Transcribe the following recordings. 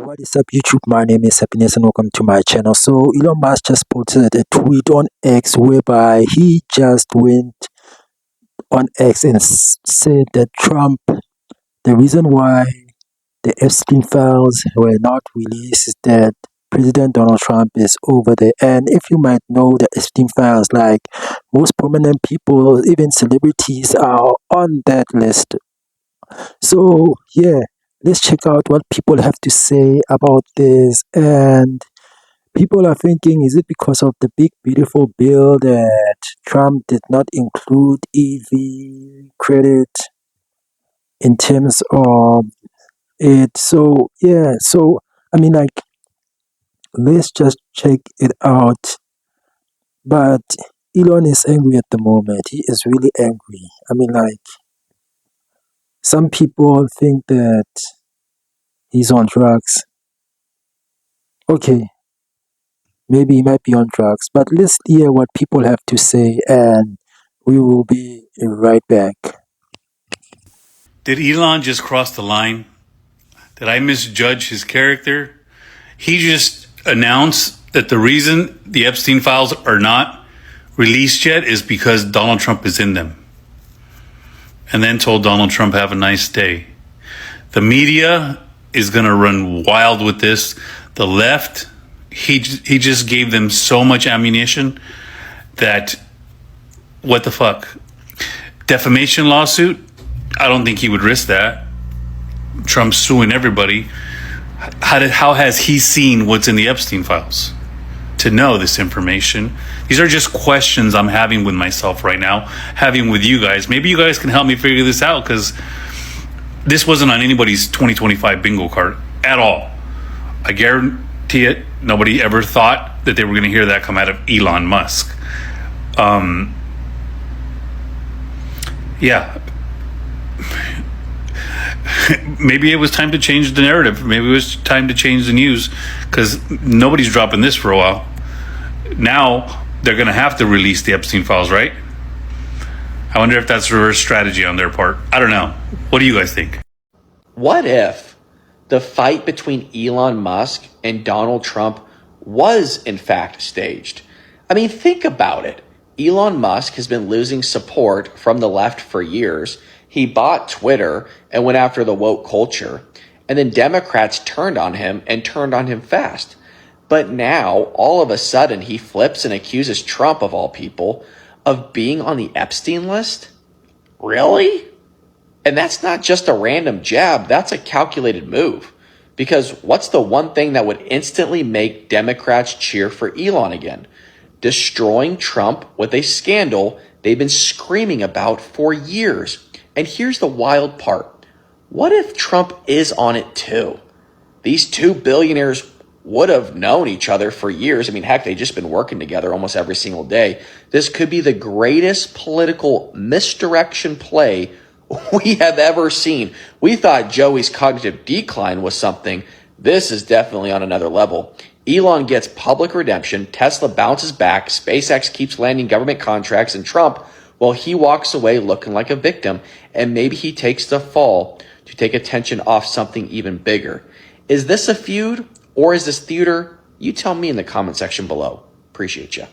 What is up, YouTube? My name is Happiness and welcome to my channel. So Elon Musk just posted a tweet on X whereby he just went on X and said that Trump, the reason why the Epstein files were not released is that President Donald Trump is over there. And if you might know, the Epstein files, like most prominent people, even celebrities, are on that list. So yeah, let's check out what people have to say about this. And people are thinking, is it because of the big beautiful bill that Trump did not include EV credit in terms of it? So yeah, so I mean, like, let's just check it out. But Elon is angry at the moment. He is really angry. I mean, like, some people think that he's on drugs. Okay, maybe he might be on drugs, but let's hear what people have to say and we will be right back. Did Elon just cross the line? Did I misjudge his character? He just announced that the reason the Epstein files are not released yet is because Donald Trump is in them. And then told Donald Trump, have a nice day. The media is going to run wild with this. The left, he just gave them so much ammunition that, what the fuck? Defamation lawsuit? I don't think he would risk that. Trump's suing everybody. How has he seen what's in the Epstein files to know this information? These are just questions I'm having with myself right now, having with you guys. Maybe you guys can help me figure this out, because this wasn't on anybody's 2025 bingo card at all. I guarantee it. Nobody ever thought that they were going to hear that come out of Elon Musk. Yeah. Maybe it was time to change the narrative. Maybe it was time to change the news, because nobody's dropping this for a while. Now they're going to have to release the Epstein files, right? I wonder if that's reverse strategy on their part. I don't know. What do you guys think? What if the fight between Elon Musk and Donald Trump was in fact staged? I mean, think about it. Elon Musk has been losing support from the left for years. He bought Twitter and went after the woke culture. And then Democrats turned on him and turned on him fast. But now, all of a sudden, he flips and accuses Trump, of all people, of being on the Epstein list? Really? And that's not just a random jab. That's a calculated move. Because what's the one thing that would instantly make Democrats cheer for Elon again? Destroying Trump with a scandal they've been screaming about for years. And here's the wild part. What if Trump is on it too? These two billionaires would have known each other for years. I mean, heck, they've just been working together almost every single day. This could be the greatest political misdirection play we have ever seen. We thought Joey's cognitive decline was something. This is definitely on another level. Elon gets public redemption, Tesla bounces back, SpaceX keeps landing government contracts, and Trump, well, he walks away looking like a victim, and maybe he takes the fall to take attention off something even bigger. Is this a feud, or is this theater? You tell me in the comment section below. Appreciate you.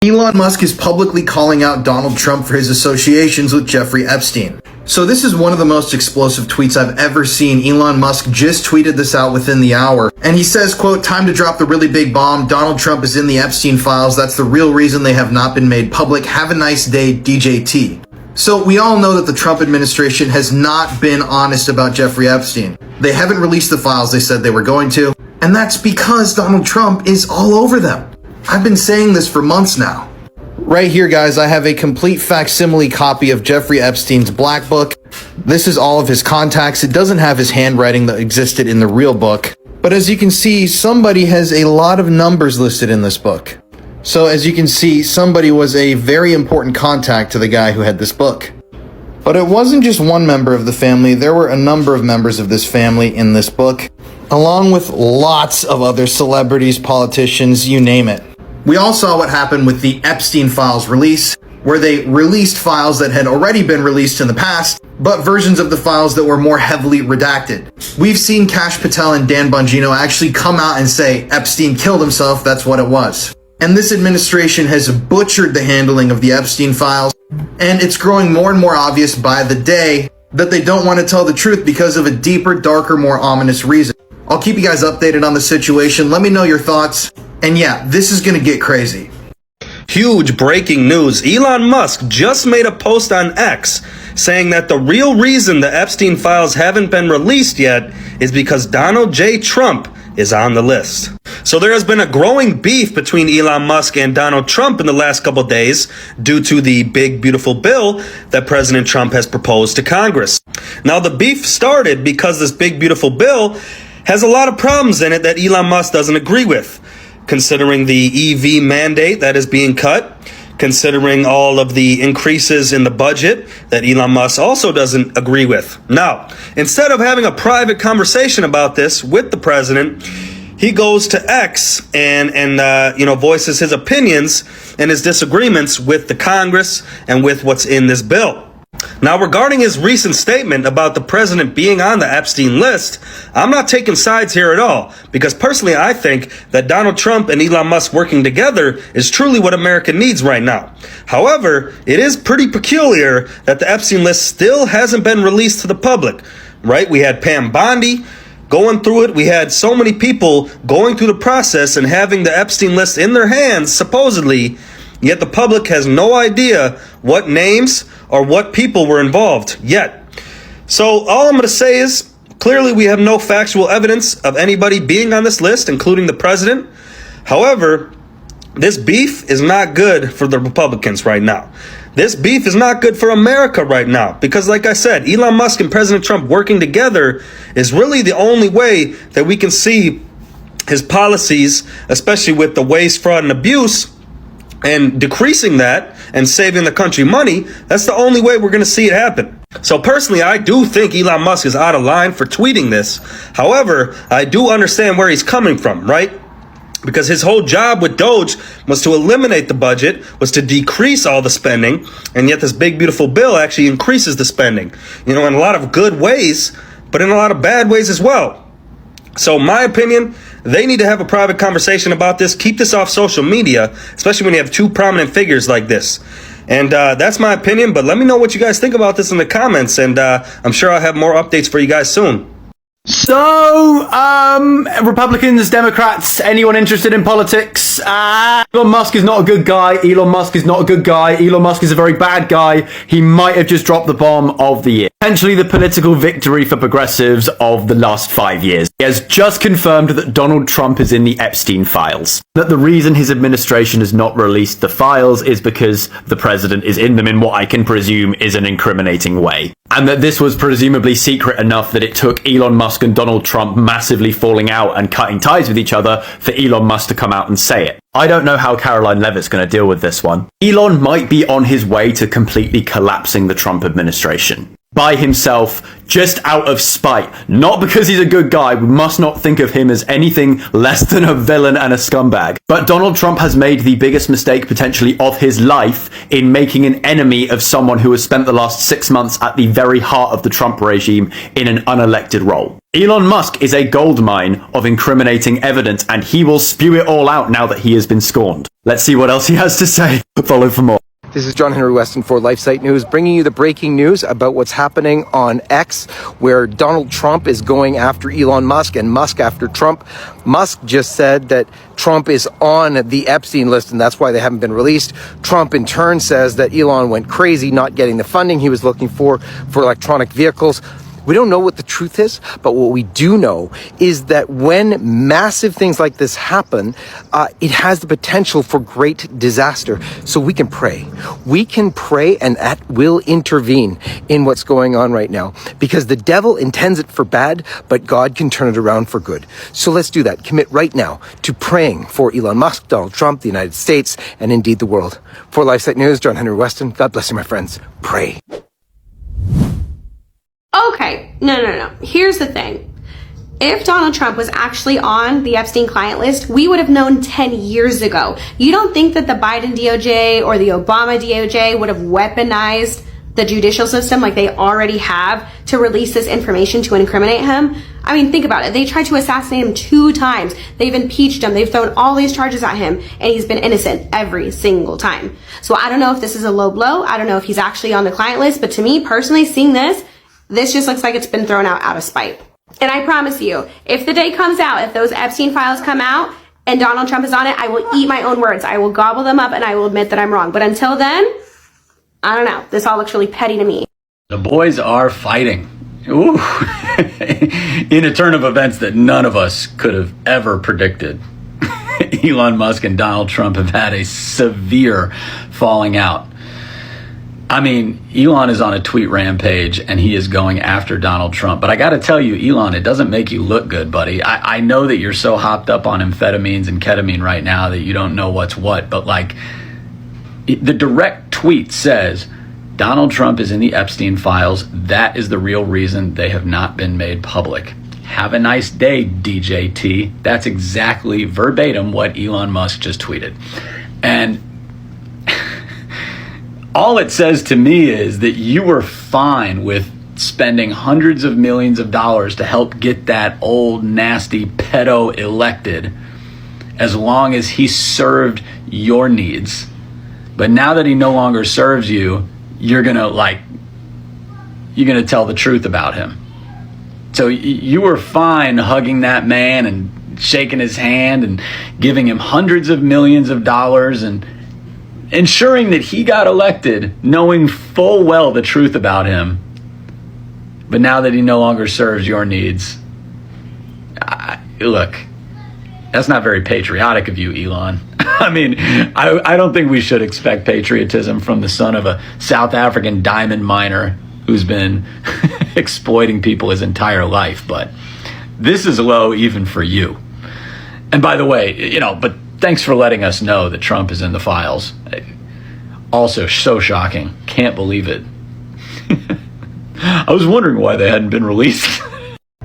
Elon Musk is publicly calling out Donald Trump for his associations with Jeffrey Epstein. So this is one of the most explosive tweets I've ever seen. Elon Musk just tweeted this out within the hour. And he says, quote, "Time to drop the really big bomb. Donald Trump is in the Epstein files. That's the real reason they have not been made public. Have a nice day, DJT." So we all know that the Trump administration has not been honest about Jeffrey Epstein. They haven't released the files they said they were going to. And that's because Donald Trump is all over them. I've been saying this for months now. Right here, guys, I have a complete facsimile copy of Jeffrey Epstein's Black Book. This is all of his contacts. It doesn't have his handwriting that existed in the real book. But as you can see, somebody has a lot of numbers listed in this book. So as you can see, somebody was a very important contact to the guy who had this book. But it wasn't just one member of the family. There were a number of members of this family in this book, along with lots of other celebrities, politicians, you name it. We all saw what happened with the Epstein files release. where they released files that had already been released in the past, but versions of the files that were more heavily redacted. We've seen Kash Patel and Dan Bongino actually come out and say Epstein killed himself, that's what it was. And this administration has butchered the handling of the Epstein files, and it's growing more and more obvious by the day that they don't want to tell the truth because of a deeper, darker, more ominous reason. I'll keep you guys updated on the situation. Let me know your thoughts. And yeah, this is gonna get crazy. Huge breaking news. Elon Musk just made a post on X saying that the real reason the Epstein files haven't been released yet is because Donald J. Trump is on the list. So there has been a growing beef between Elon Musk and Donald Trump in the last couple days due to the big, beautiful bill that President Trump has proposed to Congress. Now, the beef started because this big, beautiful bill has a lot of problems in it that Elon Musk doesn't agree with, considering the EV mandate that is being cut, considering all of the increases in the budget that Elon Musk also doesn't agree with. Now, instead of having a private conversation about this with the president, he goes to X and voices his opinions and his disagreements with the Congress and with what's in this bill. Now, regarding his recent statement about the president being on the Epstein list, I'm not taking sides here at all, because personally I think that Donald Trump and Elon Musk working together is truly what America needs right now. However, it is pretty peculiar that the Epstein list still hasn't been released to the public, right? We had Pam Bondi going through it. We had so many people going through the process and having the Epstein list in their hands, supposedly, yet the public has no idea what names or what people were involved yet. So all I'm going to say is, clearly we have no factual evidence of anybody being on this list, including the president. However, this beef is not good for the Republicans right now. This beef is not good for America right now, because like I said, Elon Musk and President Trump working together is really the only way that we can see his policies, especially with the waste, fraud, and abuse, and decreasing that and saving the country money. That's the only way we're going to see it happen. So personally, I do think Elon Musk is out of line for tweeting this. However, I do understand where he's coming from, right? Because his whole job with Doge was to eliminate the budget, was to decrease all the spending, and yet this big, beautiful bill actually increases the spending, in a lot of good ways, but in a lot of bad ways as well. So my opinion, they need to have a private conversation about this. Keep this off social media, especially when you have two prominent figures like this. And that's my opinion, but let me know what you guys think about this in the comments, and I'm sure I'll have more updates for you guys soon. So, Republicans, Democrats, anyone interested in politics? Elon Musk is not a good guy. Elon Musk is not a good guy. Elon Musk is a very bad guy. He might have just dropped the bomb of the year. Potentially the political victory for progressives of the last 5 years. He has just confirmed that Donald Trump is in the Epstein files. That the reason his administration has not released the files is because the president is in them in what I can presume is an incriminating way. And that this was presumably secret enough that it took Elon Musk and Donald Trump massively falling out and cutting ties with each other for Elon Musk to come out and say it. I don't know how Caroline Levitt's going to deal with this one. Elon might be on his way to completely collapsing the Trump administration. By himself, just out of spite. Not because he's a good guy, we must not think of him as anything less than a villain and a scumbag. But Donald Trump has made the biggest mistake potentially of his life in making an enemy of someone who has spent the last 6 months at the very heart of the Trump regime in an unelected role. Elon Musk is a goldmine of incriminating evidence, and he will spew it all out now that he has been scorned. Let's see what else he has to say. Follow for more. This is John Henry Weston for LifeSite News, bringing you the breaking news about what's happening on X, where Donald Trump is going after Elon Musk and Musk after Trump. Musk just said that Trump is on the Epstein list, and that's why they haven't been released. Trump, in turn, says that Elon went crazy not getting the funding he was looking for electronic vehicles. We don't know what the truth is, but what we do know is that when massive things like this happen, it has the potential for great disaster. So we can pray. We can pray, and that will intervene in what's going on right now, because the devil intends it for bad, but God can turn it around for good. So let's do that. Commit right now to praying for Elon Musk, Donald Trump, the United States, and indeed the world. For LifeSite News, John Henry Weston. God bless you, my friends. Pray. Okay, no. Here's the thing. If Donald Trump was actually on the Epstein client list, we would have known 10 years ago. You don't think that the Biden DOJ or the Obama DOJ would have weaponized the judicial system like they already have to release this information to incriminate him? I mean, think about it. They tried to assassinate him 2 times. They've impeached him. They've thrown all these charges at him, and he's been innocent every single time. So I don't know if this is a low blow. I don't know if he's actually on the client list, but to me personally, seeing this just looks like it's been thrown out of spite. And I promise you, if the day comes out, if those Epstein files come out and Donald Trump is on it, I will eat my own words. I will gobble them up and I will admit that I'm wrong. But until then, I don't know. This all looks really petty to me. The boys are fighting. Ooh. In a turn of events that none of us could have ever predicted. Elon Musk and Donald Trump have had a severe falling out. I mean, Elon is on a tweet rampage and he is going after Donald Trump. But I got to tell you, Elon, it doesn't make you look good, buddy. I know that you're so hopped up on amphetamines and ketamine right now that you don't know what's what. But like, the direct tweet says, Donald Trump is in the Epstein files. That is the real reason they have not been made public. Have a nice day, DJT. That's exactly verbatim what Elon Musk just tweeted. And all it says to me is that you were fine with spending hundreds of millions of dollars to help get that old nasty pedo elected as long as he served your needs. But now that he no longer serves you, you're gonna tell the truth about him. So you were fine hugging that man and shaking his hand and giving him hundreds of millions of dollars and ensuring that he got elected, knowing full well the truth about him. But now that he no longer serves your needs, look, that's not very patriotic of you, Elon. I mean, I don't think we should expect patriotism from the son of a South African diamond miner who's been exploiting people his entire life. But this is low even for you. And by the way, but thanks for letting us know that Trump is in the files. Also, so shocking. Can't believe it. I was wondering why they hadn't been released.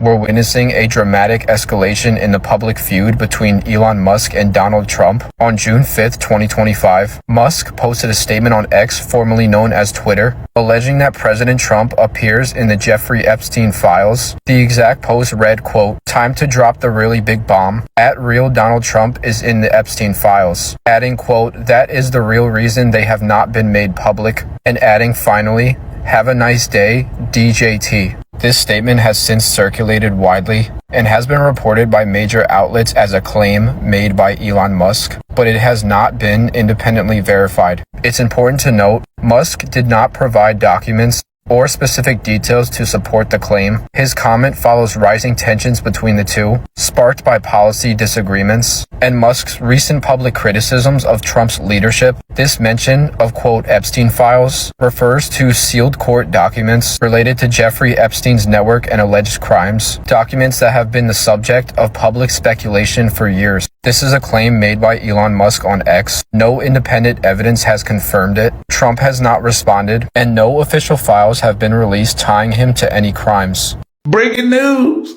We're witnessing a dramatic escalation in the public feud between Elon Musk and Donald Trump. On June 5th, 2025, Musk posted a statement on X, formerly known as Twitter, alleging that President Trump appears in the Jeffrey Epstein files. The exact post read, quote, "Time to drop the really big bomb. At real Donald Trump is in the Epstein files." Adding, quote, "That is the real reason they have not been made public." And adding, finally, "Have a nice day, DJT." This statement has since circulated widely and has been reported by major outlets as a claim made by Elon Musk, but it has not been independently verified. It's important to note, Musk did not provide documents or specific details to support the claim. His comment follows rising tensions between the two, sparked by policy disagreements, and Musk's recent public criticisms of Trump's leadership. This mention of, quote, Epstein files refers to sealed court documents related to Jeffrey Epstein's network and alleged crimes, documents that have been the subject of public speculation for years. This is a claim made by Elon Musk on X. No independent evidence has confirmed it. Trump has not responded, and no official files have been released tying him to any crimes. Breaking news.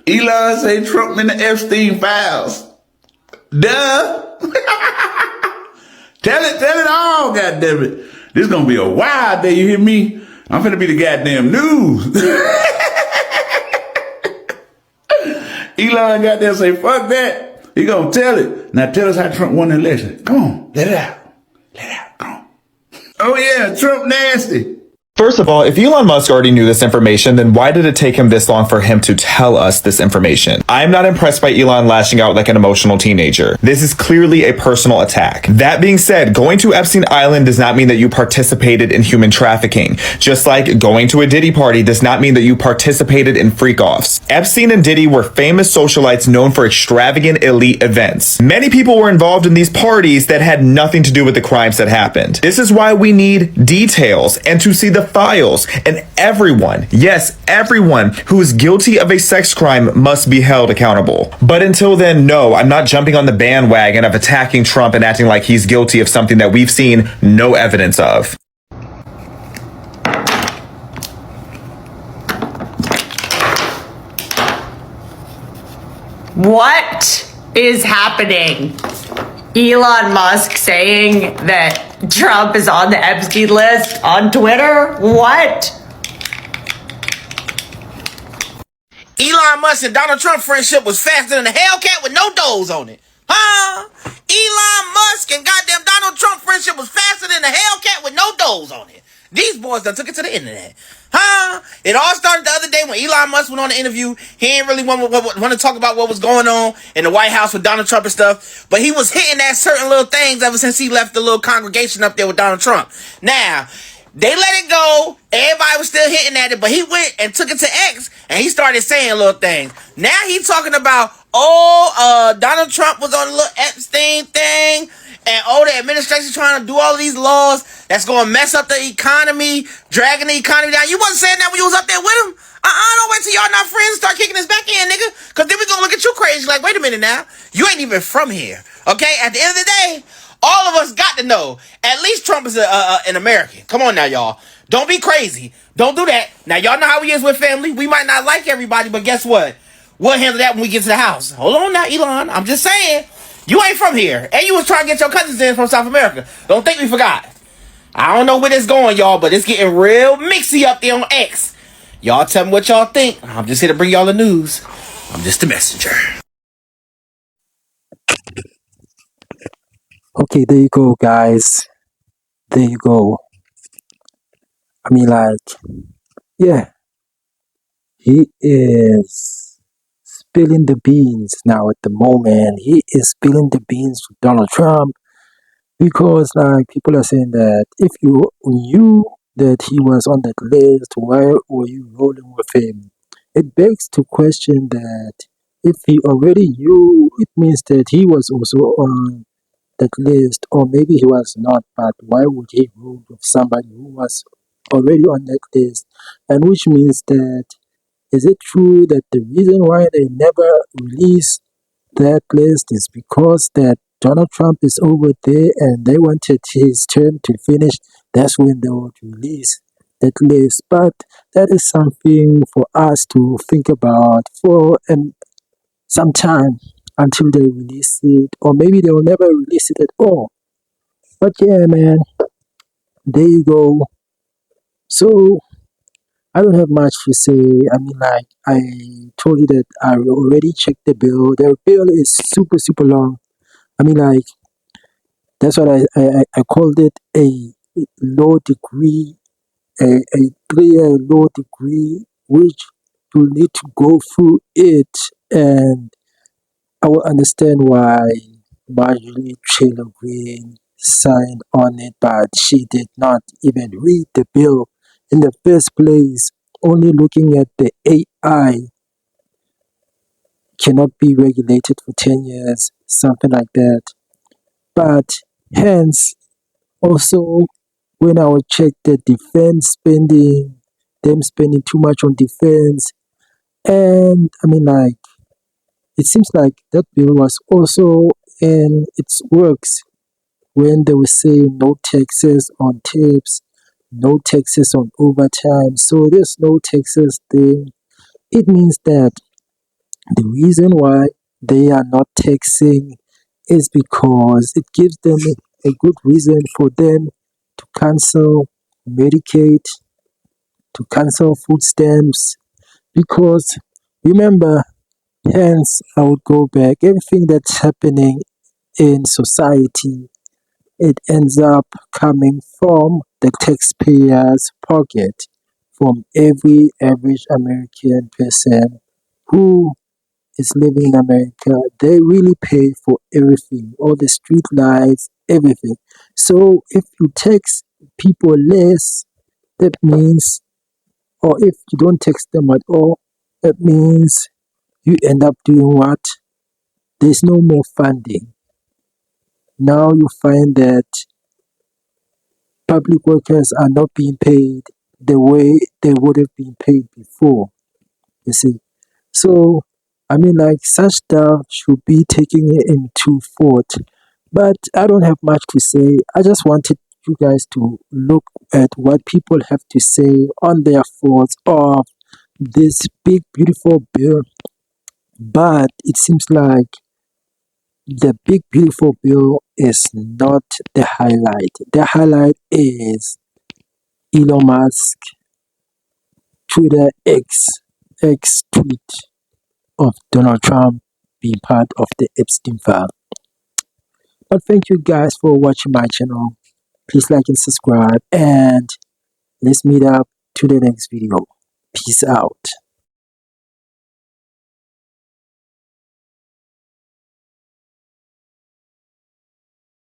Elon say Trump in the Epstein files. Duh. Tell it all, goddammit. This is gonna be a wild day, you hear me? I'm finna be the goddamn news. Elon got there say, fuck that. He gonna tell it. Now tell us how Trump won the election. Come on, let it out. Let it out, come on. Oh yeah, Trump nasty. First of all, if Elon Musk already knew this information, then why did it take him this long for him to tell us this information? I'm not impressed by Elon lashing out like an emotional teenager. This is clearly a personal attack. That being said, going to Epstein Island does not mean that you participated in human trafficking. Just like going to a Diddy party does not mean that you participated in freak-offs. Epstein and Diddy were famous socialites known for extravagant elite events. Many people were involved in these parties that had nothing to do with the crimes that happened. This is why we need details and to see the files, and everyone, yes, everyone who is guilty of a sex crime must be held accountable. But until then, no, I'm not jumping on the bandwagon of attacking Trump and acting like he's guilty of something that we've seen no evidence of. What is happening? Elon Musk saying that Trump is on the Epstein list on Twitter? What? Elon Musk and Donald Trump friendship was faster than a Hellcat with no doors on it. Huh? Elon Musk and goddamn Donald Trump friendship was faster than a Hellcat with no doors on it. These boys done took it to the internet. Huh? It all started the other day when Elon Musk went on the interview. He didn't really want to talk about what was going on in the White House with Donald Trump and stuff, but he was hitting at certain little things ever since he left the little congregation up there with Donald Trump. Now, they let it go. Everybody was still hitting at it, but he went and took it to X, and he started saying little things. Now he's talking about, Donald Trump was on the little Epstein thing, and the administration trying to do all of these laws that's going to mess up the economy, dragging the economy down. You wasn't saying that when you was up there with him. Don't wait till y'all not friends and start kicking his back in, nigga, because then we going to look at you crazy like, wait a minute now. You ain't even from here, okay? At the end of the day, all of us got to know, at least Trump is an American. Come on now, y'all. Don't be crazy. Don't do that. Now, y'all know how he is with family. We might not like everybody, but guess what? We'll handle that when we get to the house. Hold on now, Elon. I'm just saying. You ain't from here. And you was trying to get your cousins in from South America. Don't think we forgot. I don't know where this going, y'all, but it's getting real mixy up there on X. Y'all tell me what y'all think. I'm just here to bring y'all the news. I'm just a messenger. Okay, there you go, guys. There you go. Yeah, he is spilling the beans now at the moment. He is spilling the beans to Donald Trump because, people are saying that if you knew that he was on that list, why were you rolling with him? It begs to question that if he already knew, it means that he was also on that list, or maybe he was not, but why would he roll with somebody who was already on that list? And which means that, is it true that the reason why they never released that list is because that Donald Trump is over there and they wanted his term to finish? That's when they would release that list. But that is something for us to think about for some time until they release it, or maybe they will never release it at all. But yeah, man, there you go. So I don't have much to say. I told you that I already checked the bill. The bill is super, super long. I mean, like, that's what I called it a low degree, a 3-year low degree, which you need to go through it, and I will understand why Marjorie Taylor Greene signed on it, but she did not even read the bill in the first place. Only looking at the AI cannot be regulated for 10 years, something like that. But hence, also, when I would check the defense spending, them spending too much on defense, and it seems like that bill was also in its works when they were saying no taxes on tips, no taxes on overtime. So this no taxes thing, it means that the reason why they are not taxing is because it gives them a good reason for them to cancel Medicaid, to cancel food stamps. Because remember, hence I would go back, everything that's happening in society, it ends up coming from the taxpayer's pocket, from every average American person who is living in America. They really pay for everything, all the street lights, everything. So if you tax people less, that means, or if you don't tax them at all, that means you end up doing what? There's no more funding. Now you find that public workers are not being paid the way they would have been paid before. You see, so such stuff should be taken into thought. But I don't have much to say. I just wanted you guys to look at what people have to say on their thoughts of this big, beautiful bill But it seems like the big beautiful bill is not the highlight. The highlight is Elon Musk Twitter X tweet of Donald Trump being part of the Epstein file. But thank you guys for watching my channel. Please like and subscribe, and let's meet up to the next video. Peace out.